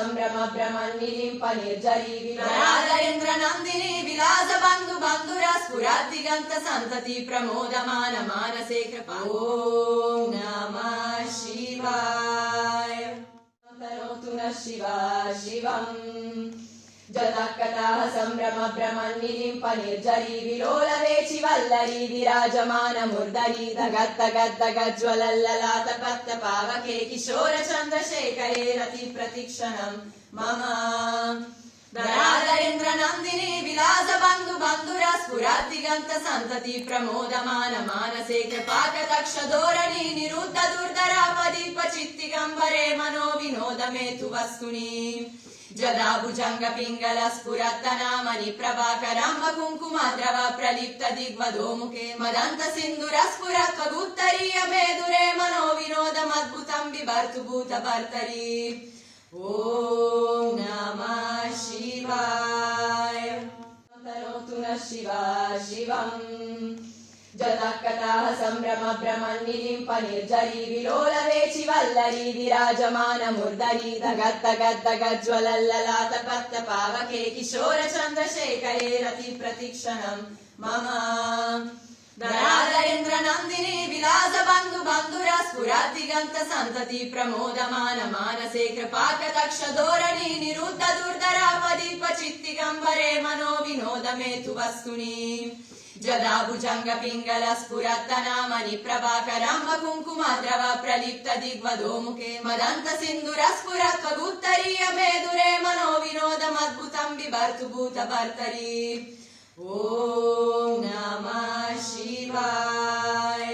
ಸಂಭ್ರಮ ಭ್ರಮನ್ನಿಲಿಂಪ ನಿರ್ಜರಿ ವಿರಾಧರೇಂದ್ರ ನಂದಿನಿ ವಿಲಾಸ ಬಂಧು ಬಂಧುರ ಸ್ಫುರಾದಿಗಂತ ಸಂತತಿ ಪ್ರಮೋದಮಾನ ಮಾನಸೇ ಕೃಪಾ ಓಂ ನಮಃ ಶಿವಾಯ ತನೋತು ನ ಶಿವ ಶಿವಂ ಜತಕಟಾಹ ಸಂಭ್ರಮ ಭ್ರಮನ್ನಿಲಿಂಪ ನಿರ್ಜರಿ ವಿಲೋಲವೇಚಿ ವಲ್ಲರಿ ವಿರಾಜಮಾನ ಮುರ್ದರಿ ದಗದ್ದಗದ್ದಗಜ್ವಲಲ್ಲಲಾತ ಪತ್ತ ಪಾವಕೆ ಕಿಶೋರ ಚಂದ್ರಶೇಖರೇ ರತಿ ಪ್ರತಿಕ್ಷಣಂ ಮಮ ಧರಾಧರೇಂದ್ರ ನಂದಿನಿ ವಿಲಾಸ ಬಂಧು ಬಂಧುರ ಸ್ಫುರಾದಿಗಂತ ಸಂತತಿ ಪ್ರಮೋದಮಾನ ಮಾನಸೇ ಕೃಪಾಕಟಕ್ಷ ಧೋರಣಿ ನಿರುದ್ಧ ದುರ್ಧರ ಪದೀಪ ಚಿತ್ತಿಗಂಬರೆ ಮನೋ ವಿನೋದ ಮೇತು ವಸ್ತುನಿ ಜದಾ ಭುಜಂಗ ಪಿಂಗಲ ಸ್ಫುರತ್ತನಾಮನಿ ಪ್ರಭಾಕರಂಬ ಕುಂಕುಮ ದ್ರವ ಪ್ರಲಿಪ್ತ ದಿಗ್ವಧೋಮುಖೆ ಮದಂತ ಸಿಂಧುರ ಸ್ಫುರತ್ವಗುತ್ತರೀಯ ಮೇದುರೆ ಮನೋ ವಿನೋದ ಮದ್ಭುತಂ ಬಿಭರ್ತು ಭೂತ ಭರ್ತರಿ ಓಂ ನಮಃ ಶಿವಾಯ ತನೋತು ನ ಶಿವ ಶಿವಂ ಜತಕಟಾಹ ಸಂಭ್ರಮ ಭ್ರಮನ್ನಿಲಿಂಪ ನಿರ್ಜರಿ ವಿಲೋಲವೇಚಿ ವಲ್ಲರಿ ವಿರಾಜಮಾನ ಮುರ್ದರಿ ದಗದ್ದಗದ್ದಗಜ್ವಲಲ್ಲಲಾತ ಪತ್ತ ಪಾವಕೆ ಕಿಶೋರ ಚಂದ್ರಶೇಖರೇ ರತಿ ಪ್ರತಿಕ್ಷಣಂ ಮಮ ಧರಾಧರೇಂದ್ರ ನಂದಿನಿ ವಿಲಾಸ ಬಂಧು ಬಂಧುರ ಸ್ಫುರಾದಿಗಂತ ಸಂತತಿ ಪ್ರಮೋದಮಾನ ಮಾನಸೇ ಕೃಪಾಕಟಕ್ಷ ಧೋರಣಿ ನಿರುದ್ಧ ದುರ್ಧರ ಪದೀಪ ಚಿತ್ತಿಗಂಬರೆ ಮನೋ ವಿನೋದ ಮೇತು ವಸ್ತುನಿ ಜದಾ ಭುಜಂಗ ಪಿಂಗಲ ಸ್ಫುರತ್ತನಾಮನಿ ಪ್ರಭಾಕರಂಬ ಕುಂಕುಮ ದ್ರವ ಪ್ರಲಿಪ್ತ ದಿಗ್ವಧೋಮುಖೆ ಮದಂತ ಸಿಂಧುರ ಸ್ಫುರತ್ವಗುತ್ತರೀಯ ಮೇದುರೆ ಮನೋ ವಿನೋದ ಮದ್ಭುತಂ ಬಿಭರ್ತು ಭೂತ ಭರ್ತರಿ ಓಂ ನಮಃ ಶಿವಾಯ